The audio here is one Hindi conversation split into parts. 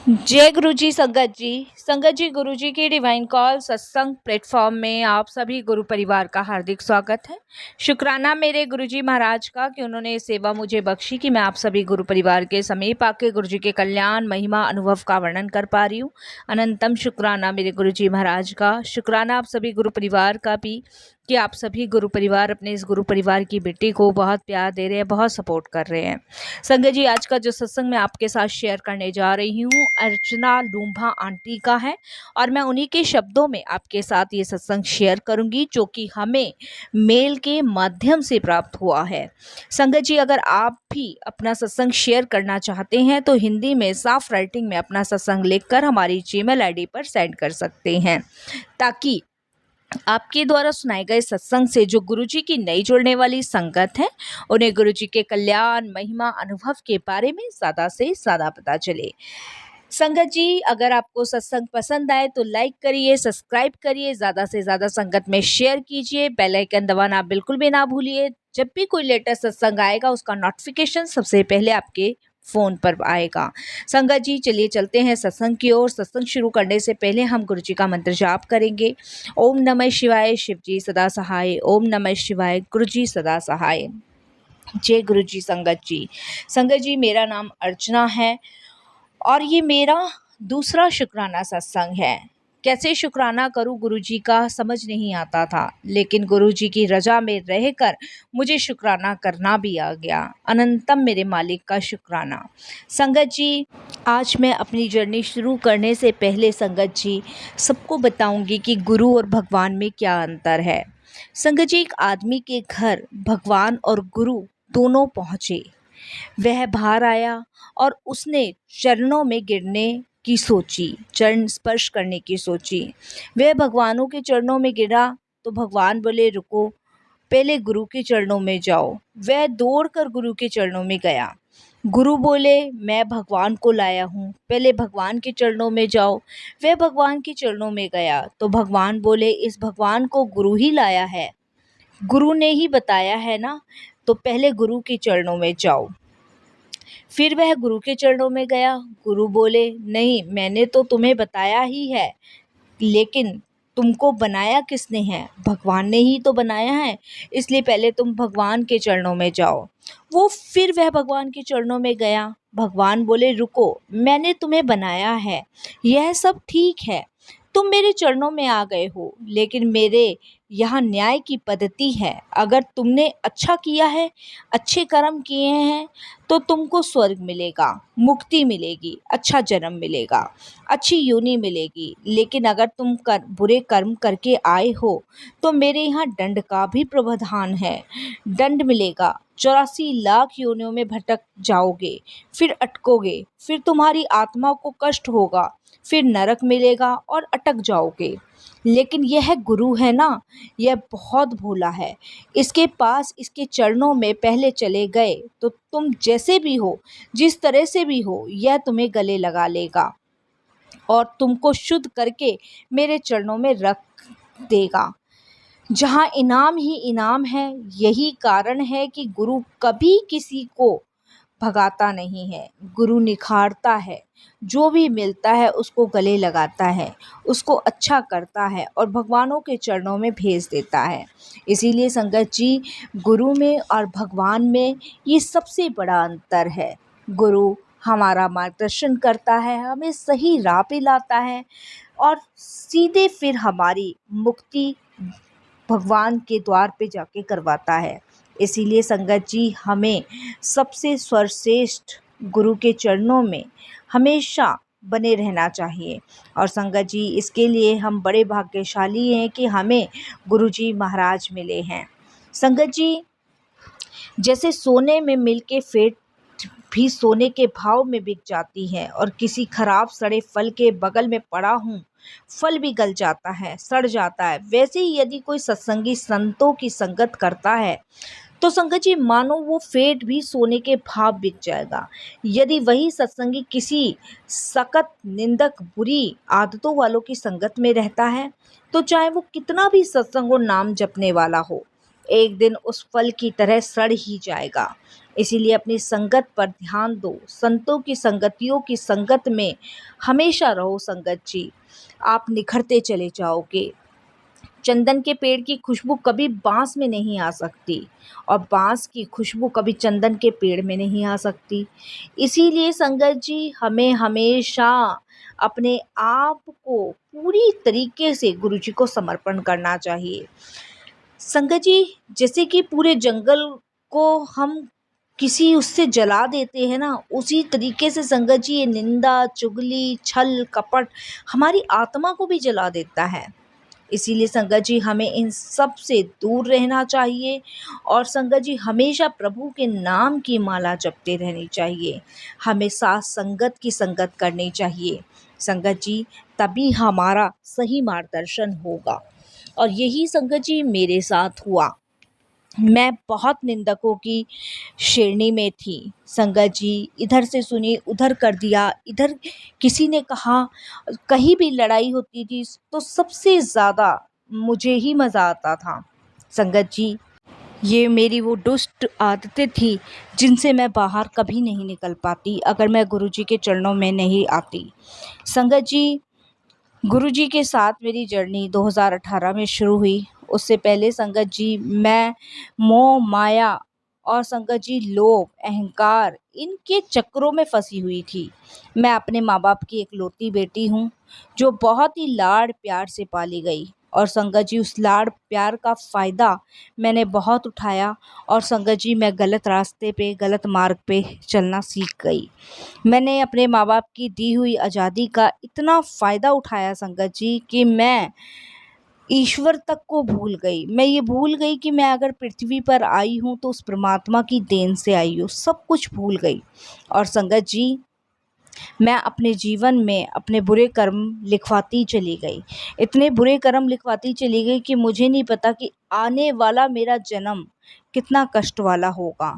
जय गुरु जी संगत जी। संगत जी, गुरु जी के डिवाइन कॉल सत्संग प्लेटफॉर्म में आप सभी गुरु परिवार का हार्दिक स्वागत है। शुक्राना मेरे गुरु जी महाराज का कि उन्होंने ये सेवा मुझे बख्शी कि मैं आप सभी गुरु परिवार के समीप आके गुरु जी के कल्याण महिमा अनुभव का वर्णन कर पा रही हूँ। अनंतम शुक्राना मेरे गुरु जी महाराज का। शुक्राना आप सभी गुरु परिवार का भी कि आप सभी गुरु परिवार अपने इस गुरु परिवार की बेटी को बहुत प्यार दे रहे हैं, बहुत सपोर्ट कर रहे हैं। संगत जी, आज का जो सत्संग मैं आपके साथ शेयर करने जा रही हूँ अर्चना लूम्भा आंटी का है और मैं उन्हीं के शब्दों में आपके साथ ये सत्संग शेयर करूंगी जो कि हमें मेल के माध्यम से प्राप्त हुआ है। संगत जी, अगर आप भी अपना सत्संग शेयर करना चाहते हैं तो हिंदी में साफ राइटिंग में अपना सत्संग लिखकर हमारी जीमेल आईडी पर सेंड कर सकते हैं, ताकि आपके द्वारा सुनाए गए सत्संग से जो गुरुजी की नई जुड़ने वाली संगत है उन्हें गुरुजी के कल्याण महिमा अनुभव के बारे में ज़्यादा से ज़्यादा पता चले। संगत जी, अगर आपको सत्संग पसंद आए तो लाइक करिए, सब्सक्राइब करिए, ज़्यादा से ज़्यादा संगत में शेयर कीजिए, बेल आइकन दबाना बिल्कुल भी ना भूलिए। जब भी कोई लेटेस्ट सत्संग आएगा उसका नोटिफिकेशन सबसे पहले आपके फ़ोन पर आएगा। संगत जी, चलिए चलते हैं सत्संग की ओर। सत्संग शुरू करने से पहले हम गुरु जी का मंत्र जाप करेंगे। ओम नमः शिवाय, शिव जी सदा सहाय। ओम नमः शिवाय, गुरु जी सदा सहाय। जय गुरु जी संगत जी। संगत जी, मेरा नाम अर्चना है और ये मेरा दूसरा शुक्राना सत्संग है। कैसे शुक्राना करूं गुरु जी का समझ नहीं आता था, लेकिन गुरु जी की रजा में रहकर मुझे शुक्राना करना भी आ गया। अनंतम मेरे मालिक का शुक्राना। संगत जी, आज मैं अपनी जर्नी शुरू करने से पहले संगत जी सबको बताऊंगी कि गुरु और भगवान में क्या अंतर है। संगत जी, एक आदमी के घर भगवान और गुरु दोनों पहुँचे। वह बाहर आया और उसने चरणों में गिरने की सोची, चरण स्पर्श करने की सोची। वह भगवानों के चरणों में गिरा तो भगवान बोले, रुको, पहले गुरु के चरणों में जाओ। वह दौड़कर गुरु के चरणों में गया। गुरु बोले, मैं भगवान को लाया हूँ, पहले भगवान के चरणों में जाओ। वह भगवान के चरणों में गया तो भगवान बोले, इस भगवान को गुरु ही लाया है, गुरु ने ही बताया है ना, तो पहले गुरु के चरणों में जाओ। फिर वह गुरु के चरणों में गया। गुरु बोले, नहीं, मैंने तो तुम्हें बताया ही है, लेकिन तुमको बनाया किसने है? भगवान ने ही तो बनाया है, इसलिए पहले तुम भगवान के चरणों में जाओ। फिर वह भगवान के चरणों में गया। भगवान बोले, रुको, मैंने तुम्हें बनाया है, यह सब ठीक है, तुम मेरे चरणों में आ गए हो, लेकिन मेरे यहाँ न्याय की पद्धति है। अगर तुमने अच्छा किया है, अच्छे कर्म किए हैं, तो तुमको स्वर्ग मिलेगा, मुक्ति मिलेगी, अच्छा जन्म मिलेगा, अच्छी योनि मिलेगी। लेकिन अगर तुम बुरे कर्म करके आए हो तो मेरे यहाँ दंड का भी प्रावधान है, दंड मिलेगा। 84 लाख योनियों में भटक जाओगे, फिर अटकोगे, फिर तुम्हारी आत्मा को कष्ट होगा, फिर नरक मिलेगा और अटक जाओगे। लेकिन यह गुरु है ना, यह बहुत भोला है। इसके पास, इसके चरणों में पहले चले गए तो तुम जैसे भी हो, जिस तरह से भी हो, यह तुम्हें गले लगा लेगा और तुमको शुद्ध करके मेरे चरणों में रख देगा, जहाँ इनाम ही इनाम है। यही कारण है कि गुरु कभी किसी को भगाता नहीं है, गुरु निखारता है, जो भी मिलता है उसको गले लगाता है, उसको अच्छा करता है और भगवानों के चरणों में भेज देता है। इसीलिए संगत जी, गुरु में और भगवान में ये सबसे बड़ा अंतर है। गुरु हमारा मार्गदर्शन करता है, हमें सही राह पे लाता है और सीधे फिर हमारी मुक्ति भगवान के द्वार पे जाके करवाता है। इसीलिए संगत जी, हमें सबसे सर्वश्रेष्ठ गुरु के चरणों में हमेशा बने रहना चाहिए। और संगत जी, इसके लिए हम बड़े भाग्यशाली हैं कि हमें गुरु जी महाराज मिले हैं। संगत जी, जैसे सोने में मिल के फेंट भी सोने के भाव में बिक जाती है और किसी खराब सड़े फल के बगल में पड़ा हूँ, फल भी गल जाता है, सड़ जाता है, वैसे ही यदि कोई सत्संगी संतों की संगत करता है तो संगत जी, मानो वो फेंट भी सोने के भाव बिक जाएगा। यदि वही सत्संगी किसी सख्त निंदक बुरी आदतों वालों की संगत में रहता है तो चाहे वो कितना भी सत्संग और नाम जपने वाला हो, एक दिन उस फल की तरह सड़ ही जाएगा। इसीलिए अपनी संगत पर ध्यान दो, संतों की संगतियों की संगत में हमेशा रहो संगत जी, आप निखरते चले जाओगे। चंदन के पेड़ की खुशबू कभी बांस में नहीं आ सकती और बांस की खुशबू कभी चंदन के पेड़ में नहीं आ सकती। इसीलिए संगत जी हमें हमेशा अपने आप को पूरी तरीके से गुरु जी को समर्पण करना चाहिए। संगत जी जैसे कि पूरे जंगल को हम किसी उससे जला देते हैं ना, उसी तरीके से संगत जी ये निंदा, चुगली, छल, कपट हमारी आत्मा को भी जला देता है। इसीलिए संगत जी हमें इन सब से दूर रहना चाहिए और संगत जी हमेशा प्रभु के नाम की माला जपते रहनी चाहिए। हमें साथ संगत की संगत करनी चाहिए संगत जी, तभी हमारा सही मार्गदर्शन होगा। और यही संगत जी मेरे साथ हुआ। मैं बहुत निंदकों की श्रेणी में थी संगत जी, इधर से सुनी उधर कर दिया, इधर किसी ने कहा, कहीं भी लड़ाई होती थी तो सबसे ज़्यादा मुझे ही मज़ा आता था संगत जी। ये मेरी वो दुष्ट आदतें थी जिनसे मैं बाहर कभी नहीं निकल पाती अगर मैं गुरुजी के चरणों में नहीं आती संगत जी। गुरुजी के साथ मेरी जर्नी 2018 में शुरू हुई। उससे पहले संगत जी मैं मोह माया और संगत जी लोभ अहंकार इनके चक्रों में फंसी हुई थी। मैं अपने माँ बाप की इकलौती बेटी हूँ जो बहुत ही लाड़ प्यार से पाली गई और संगत जी उस लाड़ प्यार का फ़ायदा मैंने बहुत उठाया और संगत जी मैं गलत रास्ते पे गलत मार्ग पे चलना सीख गई। मैंने अपने माँ बाप की दी हुई आज़ादी का इतना फ़ायदा उठाया संगत जी कि मैं ईश्वर तक को भूल गई। मैं ये भूल गई कि मैं अगर पृथ्वी पर आई हूँ तो उस परमात्मा की देन से आई हूँ, सब कुछ भूल गई। और संगत जी मैं अपने जीवन में अपने बुरे कर्म लिखवाती चली गई, इतने बुरे कर्म लिखवाती चली गई कि मुझे नहीं पता कि आने वाला मेरा जन्म कितना कष्ट वाला होगा।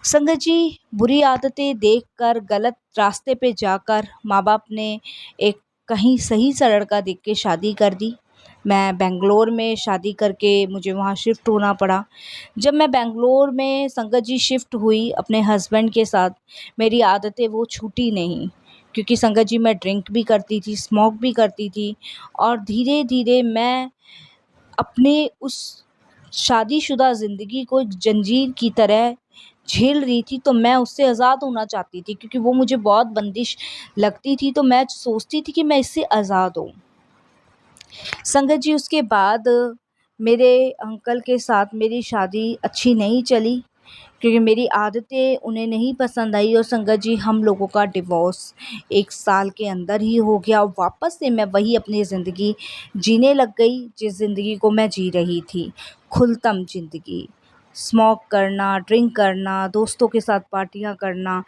संगत जी बुरी आदतें देखकर गलत रास्ते पे जाकर माँ बाप ने एक कहीं सही सा लड़का देख के शादी कर दी। मैं बेंगलोर में शादी करके मुझे वहाँ शिफ्ट होना पड़ा। जब मैं बेंगलोर में संगत जी शिफ्ट हुई अपने हस्बैंड के साथ, मेरी आदतें वो छूटी नहीं क्योंकि संगत जी मैं ड्रिंक भी करती थी, स्मोक भी करती थी और धीरे धीरे मैं अपने उस शादीशुदा ज़िंदगी को एक जंजीर की तरह झेल रही थी। तो मैं उससे आज़ाद होना चाहती थी क्योंकि वो मुझे बहुत बंदिश लगती थी, तो मैं सोचती थी कि मैं इससे आज़ाद हूँ। संगत जी उसके बाद मेरे अंकल के साथ मेरी शादी अच्छी नहीं चली क्योंकि मेरी आदतें उन्हें नहीं पसंद आई और संगत जी हम लोगों का डिवोर्स 1 साल के अंदर ही हो गया और वापस से मैं वही अपनी ज़िंदगी जीने लग गई जिस ज़िंदगी को मैं जी रही थी, खुलतम ज़िंदगी। स्मोक करना, ड्रिंक करना, दोस्तों के साथ पार्टियाँ करना,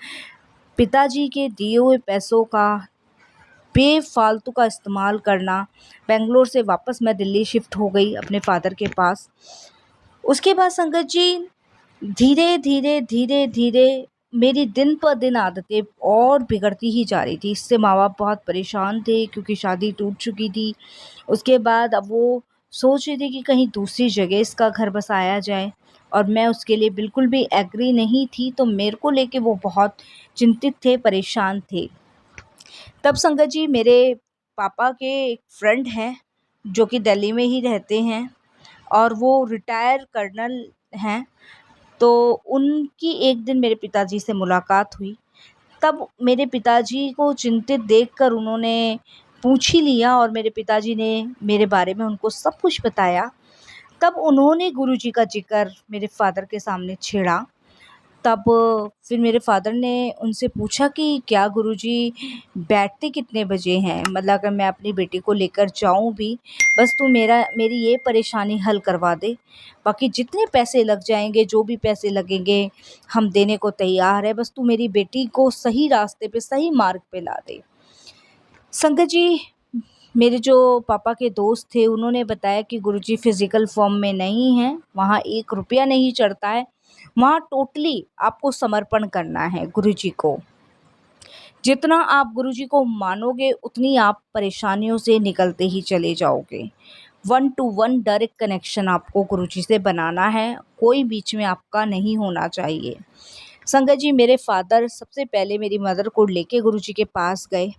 पिताजी के दिए हुए पैसों का बेफ़ालतू का इस्तेमाल करना। बेंगलोर से वापस मैं दिल्ली शिफ्ट हो गई अपने फ़ादर के पास। उसके बाद संगत जी धीरे धीरे धीरे धीरे मेरी दिन पर दिन आदतें और बिगड़ती ही जा रही थी। इससे माँ बाप बहुत परेशान थे क्योंकि शादी टूट चुकी थी। उसके बाद अब वो सोच रहे थे कि कहीं दूसरी जगह इसका घर बसाया जाए और मैं उसके लिए बिल्कुल भी एग्री नहीं थी, तो मेरे को लेके वो बहुत चिंतित थे, परेशान थे। तब संगत जी मेरे पापा के एक फ्रेंड हैं जो कि दिल्ली में ही रहते हैं और वो रिटायर कर्नल हैं। तो उनकी एक दिन मेरे पिताजी से मुलाकात हुई। तब मेरे पिताजी को चिंतित देखकर उन्होंने पूछ ही लिया और मेरे पिताजी ने मेरे बारे में उनको सब कुछ बताया। तब उन्होंने गुरुजी का ज़िक्र मेरे फ़ादर के सामने छेड़ा। तब फिर मेरे फ़ादर ने उनसे पूछा कि क्या गुरुजी बैठते कितने बजे हैं? मतलब अगर मैं अपनी बेटी को लेकर जाऊँ भी, बस तू मेरी ये परेशानी हल करवा दे। बाकी जितने पैसे लग जाएँगे, जो भी पैसे लगेंगे, हम देने को तैयार हैं, बस तू मेरी बेटी को सही रास्ते पे, सही मार्ग पे ला दे। संगत जी मेरे जो पापा के दोस्त थे उन्होंने बताया कि गुरुजी फ़िज़िकल फ़ॉर्म में नहीं हैं, वहाँ 1 रुपया नहीं चढ़ता है, वहाँ टोटली आपको समर्पण करना है गुरुजी को। जितना आप गुरुजी को मानोगे उतनी आप परेशानियों से निकलते ही चले जाओगे। 1 टू 1 डायरेक्ट कनेक्शन आपको गुरुजी से बनाना है, कोई बीच में आपका नहीं होना चाहिए। संगत जी, मेरे फादर सबसे पहले मेरी मदर को लेके गुरुजी के पास गए।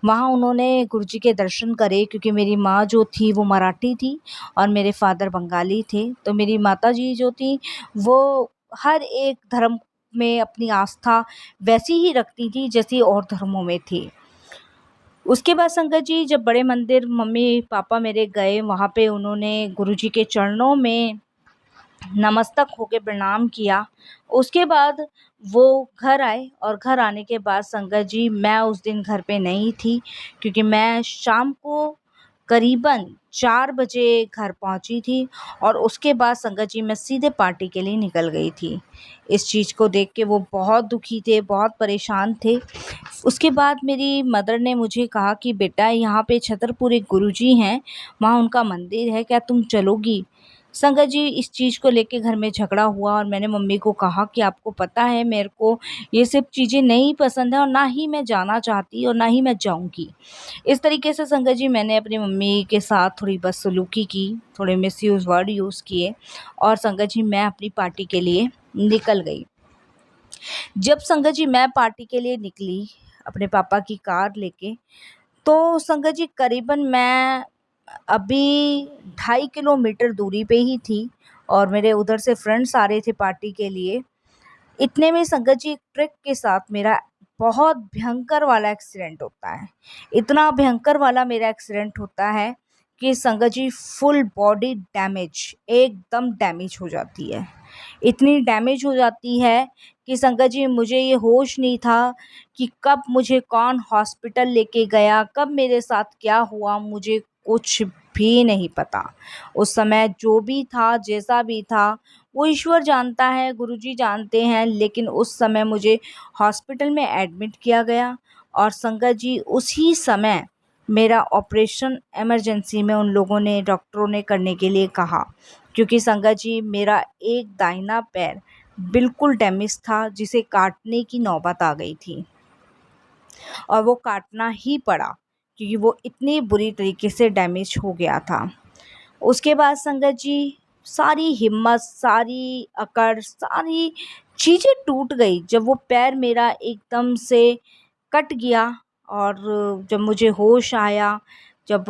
वहाँ उन्होंने गुरुजी के दर्शन करे, क्योंकि मेरी माँ जो थी वो मराठी थी और मेरे फादर बंगाली थे। तो मेरी माताजी जो थी वो हर एक धर्म में अपनी आस्था वैसी ही रखती थी जैसी और धर्मों में थी। उसके बाद संगत जी, जब बड़े मंदिर मम्मी पापा मेरे गए, वहाँ पे उन्होंने गुरुजी के चरणों में नमस्तक होके प्रणाम किया। उसके बाद वो घर आए और घर आने के बाद संगत जी, मैं उस दिन घर पे नहीं थी, क्योंकि मैं शाम को करीबन 4 बजे घर पहुंची थी और उसके बाद संगत जी मैं सीधे पार्टी के लिए निकल गई थी। इस चीज़ को देख के वो बहुत दुखी थे, बहुत परेशान थे। उसके बाद मेरी मदर ने मुझे कहा कि बेटा, यहाँ पे छतरपुर एक गुरुजी हैं, वहाँ उनका मंदिर है, क्या तुम चलोगी? संगत जी, इस चीज़ को लेके घर में झगड़ा हुआ और मैंने मम्मी को कहा कि आपको पता है मेरे को ये सब चीज़ें नहीं पसंद है और ना ही मैं जाना चाहती और ना ही मैं जाऊँगी। इस तरीके से संगत जी मैंने अपनी मम्मी के साथ थोड़ी बदसलूकी की, थोड़े मिसयूज़ वर्ड यूज़ किए और संगत जी मैं अपनी पार्टी के लिए निकल गई। जब संगत जी मैं पार्टी के लिए निकली अपने पापा की कार लेके, तो संगत जी करीबन मैं अभी 2.5 किलोमीटर दूरी पे ही थी और मेरे उधर से फ्रेंड्स आ रहे थे पार्टी के लिए। इतने में संगत जी एक ट्रक के साथ मेरा बहुत भयंकर वाला एक्सीडेंट होता है। इतना भयंकर वाला मेरा एक्सीडेंट होता है कि संगत जी फुल बॉडी डैमेज, एकदम डैमेज हो जाती है। इतनी डैमेज हो जाती है कि संगत जी मुझे ये होश नहीं था कि कब मुझे कौन हॉस्पिटल लेके गया, कब मेरे साथ क्या हुआ, मुझे कुछ भी नहीं पता। उस समय जो भी था, जैसा भी था, वो ईश्वर जानता है, गुरुजी जानते हैं। लेकिन उस समय मुझे हॉस्पिटल में एडमिट किया गया और संगत जी उसी समय मेरा ऑपरेशन इमरजेंसी में उन लोगों ने, डॉक्टरों ने करने के लिए कहा, क्योंकि संगत जी मेरा एक दाहिना पैर बिल्कुल डैमेज था, जिसे काटने की नौबत आ गई थी और वो काटना ही पड़ा, क्योंकि वो इतनी बुरी तरीके से डैमेज हो गया था। उसके बाद संगत जी सारी हिम्मत, सारी अकड़, सारी चीज़ें टूट गई जब वो पैर मेरा एकदम से कट गया। और जब मुझे होश आया, जब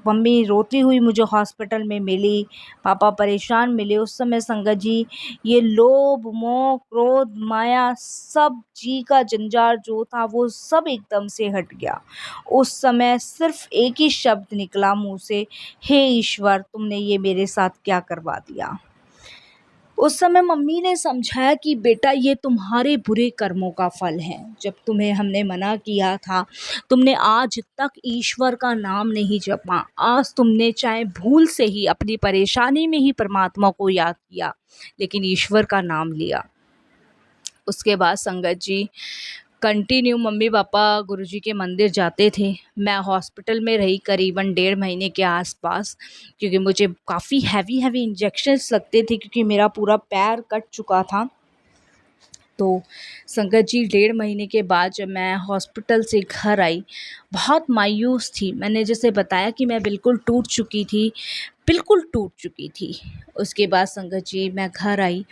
मम्मी रोती हुई मुझे हॉस्पिटल में मिली, पापा परेशान मिले, उस समय संगत जी ये लोभ, मोह, क्रोध, माया, सब जी का जंजाल जो था वो सब एकदम से हट गया। उस समय सिर्फ एक ही शब्द निकला मुंह से, हे ईश्वर, तुमने ये मेरे साथ क्या करवा दिया। उस समय मम्मी ने समझाया कि बेटा, ये तुम्हारे बुरे कर्मों का फल है। जब तुम्हें हमने मना किया था, तुमने आज तक ईश्वर का नाम नहीं जपा। आज तुमने चाहे भूल से ही अपनी परेशानी में ही परमात्मा को याद किया, लेकिन ईश्वर का नाम लिया। उसके बाद संगत जी कंटिन्यू मम्मी पापा गुरुजी के मंदिर जाते थे। मैं हॉस्पिटल में रही करीबन 1.5 महीने के आसपास, क्योंकि मुझे काफ़ी हैवी हैवी इंजेक्शंस लगते थे, क्योंकि मेरा पूरा पैर कट चुका था। तो संगत जी 1.5 महीने के बाद जब मैं हॉस्पिटल से घर आई, बहुत मायूस थी। मैंने जैसे बताया कि मैं बिल्कुल टूट चुकी थी, बिल्कुल टूट चुकी थी। उसके बाद संगत जी मैं घर आई।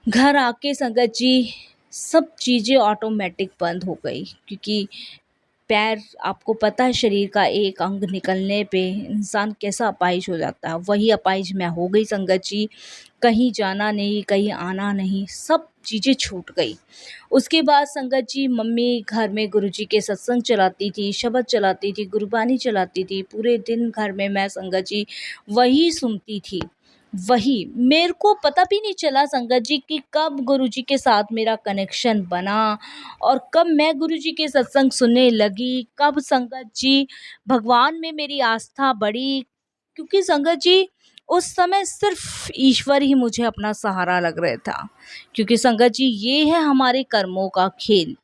घर आके संगत जी सब चीज़ें ऑटोमेटिक बंद हो गई, क्योंकि पैर, आपको पता है, शरीर का एक अंग निकलने पे इंसान कैसा अपाहिज हो जाता है। वही अपाहिज मैं हो गई संगत जी। कहीं जाना नहीं, कहीं आना नहीं, सब चीज़ें छूट गई। उसके बाद संगत जी मम्मी घर में गुरुजी के सत्संग चलाती थी, शबद चलाती थी, गुरबानी चलाती थी। पूरे दिन घर में मैं संगत जी वही सुनती थी। वही, मेरे को पता भी नहीं चला संगत जी कि कब गुरुजी के साथ मेरा कनेक्शन बना और कब मैं गुरुजी के सत्संग सुनने लगी, कब संगत जी भगवान में मेरी आस्था बढ़ी। क्योंकि संगत जी उस समय सिर्फ ईश्वर ही मुझे अपना सहारा लग रहा था, क्योंकि संगत जी ये है हमारे कर्मों का खेल।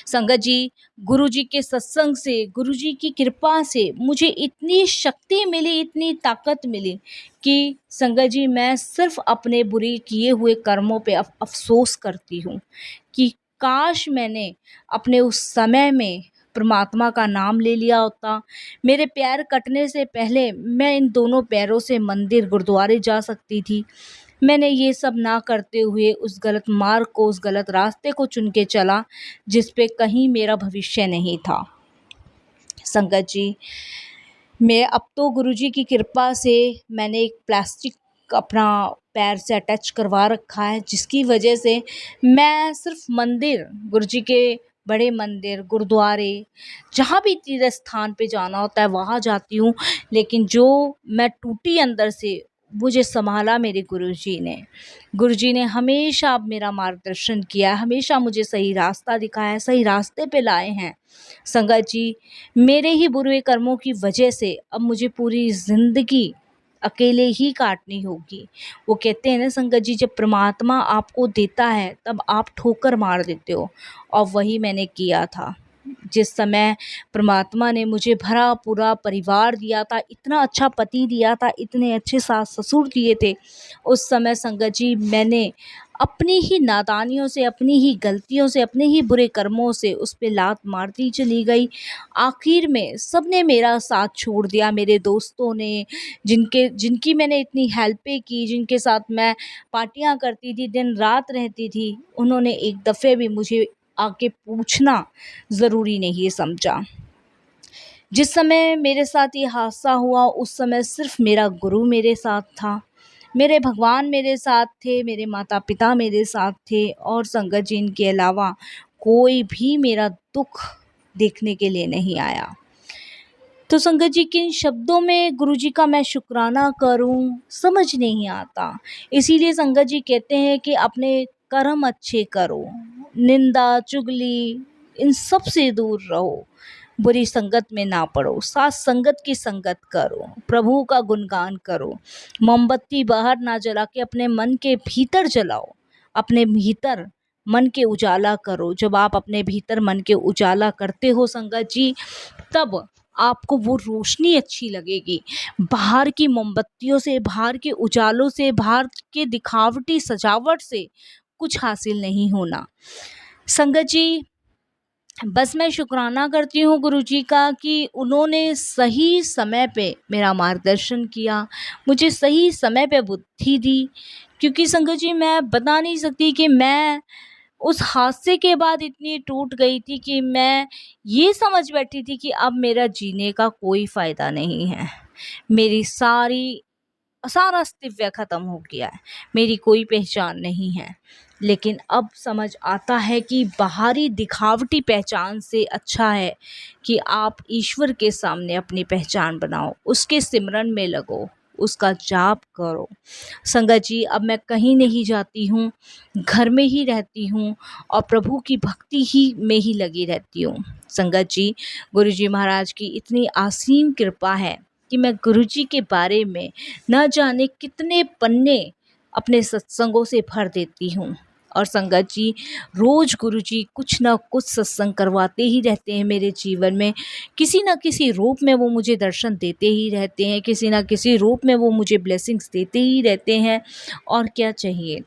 संगत जी गुरुजी के सत्संग से, गुरुजी की कृपा से मुझे इतनी शक्ति मिली, इतनी ताकत मिली कि संगत जी मैं सिर्फ अपने बुरे किए हुए कर्मों पे अफसोस करती हूँ कि काश मैंने अपने उस समय में परमात्मा का नाम ले लिया होता। मेरे पैर कटने से पहले मैं इन दोनों पैरों से मंदिर, गुरुद्वारे जा सकती थी। मैंने ये सब ना करते हुए उस गलत मार्ग को, उस गलत रास्ते को चुन के चला जिस पे कहीं मेरा भविष्य नहीं था। संगत जी, मैं अब तो गुरुजी की कृपा से मैंने एक प्लास्टिक अपना पैर से अटैच करवा रखा है, जिसकी वजह से मैं सिर्फ मंदिर, गुरुजी के बड़े मंदिर, गुरुद्वारे, जहाँ भी तीर्थ स्थान पे जाना होता है वहाँ जाती हूँ। लेकिन जो मैं टूटी अंदर से, मुझे संभाला मेरे गुरुजी ने। गुरुजी ने हमेशा मेरा मार्गदर्शन किया है, हमेशा मुझे सही रास्ता दिखाया है, सही रास्ते पे लाए हैं। संगत जी, मेरे ही बुरे कर्मों की वजह से अब मुझे पूरी ज़िंदगी अकेले ही काटनी होगी। वो कहते हैं ना संगत जी, जब परमात्मा आपको देता है तब आप ठोकर मार देते हो, और वही मैंने किया था। जिस समय परमात्मा ने मुझे भरा पूरा परिवार दिया था, इतना अच्छा पति दिया था, इतने अच्छे सास ससुर दिए थे, उस समय संगत जी मैंने अपनी ही नादानियों से, अपनी ही गलतियों से, अपने ही बुरे कर्मों से उस पे लात मारती चली गई। आखिर में सबने मेरा साथ छोड़ दिया। मेरे दोस्तों ने, जिनकी मैंने इतनी हेल्पें की, जिनके साथ मैं पार्टियां करती थी, दिन रात रहती थी, उन्होंने एक दफ़े भी मुझे आके पूछना ज़रूरी नहीं समझा। जिस समय मेरे साथ ये हादसा हुआ उस समय सिर्फ मेरा गुरु मेरे साथ था, मेरे भगवान मेरे साथ थे, मेरे माता पिता मेरे साथ थे, और संगत जी इनके अलावा कोई भी मेरा दुख देखने के लिए नहीं आया। तो संगत जी, किन शब्दों में गुरुजी का मैं शुक्राना करूं समझ नहीं आता। इसीलिए संगत जी कहते हैं कि अपने कर्म अच्छे करो, निंदा चुगली इन सब से दूर रहो, बुरी संगत में ना पड़ो, साथ संगत की संगत करो, प्रभु का गुणगान करो, मोमबत्ती बाहर ना जला के अपने मन के भीतर जलाओ, अपने भीतर मन के उजाला करो। जब आप अपने भीतर मन के उजाला करते हो संगत जी, तब आपको वो रोशनी अच्छी लगेगी। बाहर की मोमबत्तियों से, बाहर के उजालों से, बाहर के दिखावटी सजावट से कुछ हासिल नहीं होना। संगत जी, बस मैं शुक्राना करती हूँ गुरुजी का कि उन्होंने सही समय पे मेरा मार्गदर्शन किया, मुझे सही समय पे बुद्धि दी। क्योंकि संगत जी, मैं बता नहीं सकती कि मैं उस हादसे के बाद इतनी टूट गई थी कि मैं ये समझ बैठी थी कि अब मेरा जीने का कोई फ़ायदा नहीं है। मेरी सारा अस्तित्व ख़त्म हो गया है, मेरी कोई पहचान नहीं है। लेकिन अब समझ आता है कि बाहरी दिखावटी पहचान से अच्छा है कि आप ईश्वर के सामने अपनी पहचान बनाओ, उसके सिमरन में लगो, उसका जाप करो। संगत जी, अब मैं कहीं नहीं जाती हूँ, घर में ही रहती हूँ और प्रभु की भक्ति ही में ही लगी रहती हूँ। संगत जी, गुरुजी महाराज की इतनी असीम कृपा है कि मैं गुरुजी के बारे में न जाने कितने पन्ने अपने सत्संगों से भर देती हूँ। और संगत जी, रोज़ गुरुजी कुछ ना कुछ सत्संग करवाते ही रहते हैं मेरे जीवन में। किसी न किसी रूप में वो मुझे दर्शन देते ही रहते हैं, किसी न किसी रूप में वो मुझे ब्लेसिंग्स देते ही रहते हैं। और क्या चाहिए,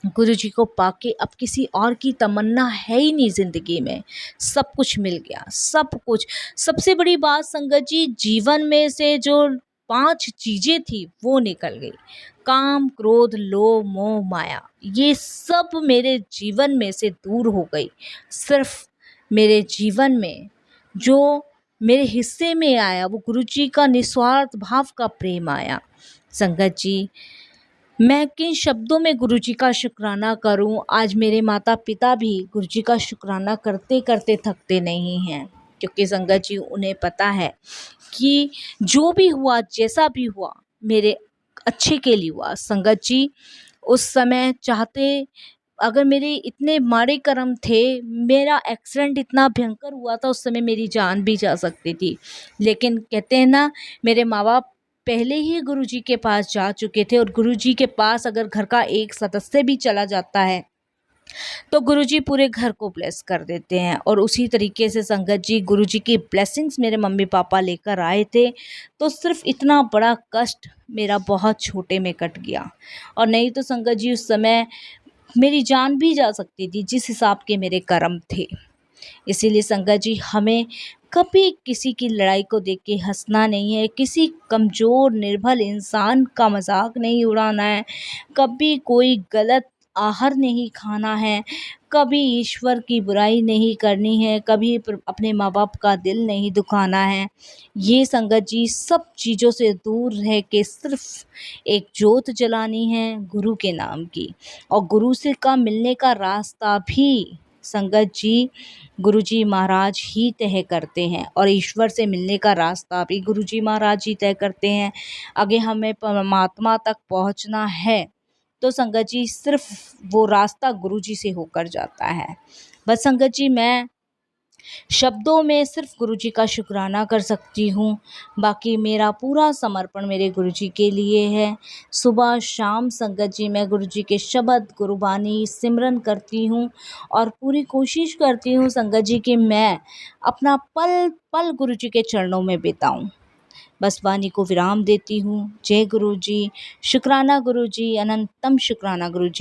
गुरुजी को पाके अब किसी और की तमन्ना है ही नहीं ज़िंदगी में। सब कुछ मिल गया, सब कुछ। सबसे बड़ी बात संगत जी, जीवन में से जो 5 चीज़ें थी वो निकल गई। काम, क्रोध, लोभ, मोह, माया, ये सब मेरे जीवन में से दूर हो गई। सिर्फ मेरे जीवन में जो मेरे हिस्से में आया वो गुरुजी का निस्वार्थ भाव का प्रेम आया। संगत जी, मैं किन शब्दों में गुरुजी का शुक्राना करूं। आज मेरे माता पिता भी गुरुजी का शुक्राना करते करते थकते नहीं हैं, क्योंकि संगत जी उन्हें पता है कि जो भी हुआ, जैसा भी हुआ, मेरे अच्छे के लिए हुआ। संगत जी, उस समय चाहते, अगर मेरे इतने माड़े कर्म थे, मेरा एक्सीडेंट इतना भयंकर हुआ था, उस समय मेरी जान भी जा सकती थी। लेकिन कहते हैं ना, मेरे माँ बाप पहले ही गुरुजी के पास जा चुके थे, और गुरुजी के पास अगर घर का एक सदस्य भी चला जाता है तो गुरुजी पूरे घर को ब्लेस कर देते हैं। और उसी तरीके से संगत जी, गुरुजी की ब्लेसिंग्स मेरे मम्मी पापा लेकर आए थे, तो सिर्फ इतना बड़ा कष्ट मेरा बहुत छोटे में कट गया। और नहीं तो संगत जी, उस समय मेरी जान भी जा सकती थी, जिस हिसाब के मेरे कर्म थे। इसीलिए संगत जी, हमें कभी किसी की लड़ाई को देख के हंसना नहीं है, किसी कमज़ोर निर्बल इंसान का मजाक नहीं उड़ाना है, कभी कोई गलत आहार नहीं खाना है, कभी ईश्वर की बुराई नहीं करनी है, कभी अपने माँ बाप का दिल नहीं दुखाना है। ये संगत जी सब चीज़ों से दूर रह के सिर्फ एक जोत जलानी है गुरु के नाम की, और गुरु से का मिलने का रास्ता भी संगत जी गुरुजी महाराज ही तय करते हैं, और ईश्वर से मिलने का रास्ता भी गुरुजी महाराज ही तय करते हैं। आगे हमें परमात्मा तक पहुंचना है तो संगत जी सिर्फ वो रास्ता गुरुजी से होकर जाता है। बस संगत जी मैं शब्दों में सिर्फ गुरुजी का शुक्राना कर सकती हूँ, बाकी मेरा पूरा समर्पण मेरे गुरुजी के लिए है। सुबह शाम संगत जी मैं गुरुजी के शब्द गुरुबानी सिमरन करती हूँ और पूरी कोशिश करती हूँ संगत जी कि मैं अपना पल पल गुरुजी के चरणों में बिताऊँ। बस वाणी को विराम देती हूँ। जय गुरुजी, शुक्राना गुरुजी, अनंतम शुक्राना गुरुजी।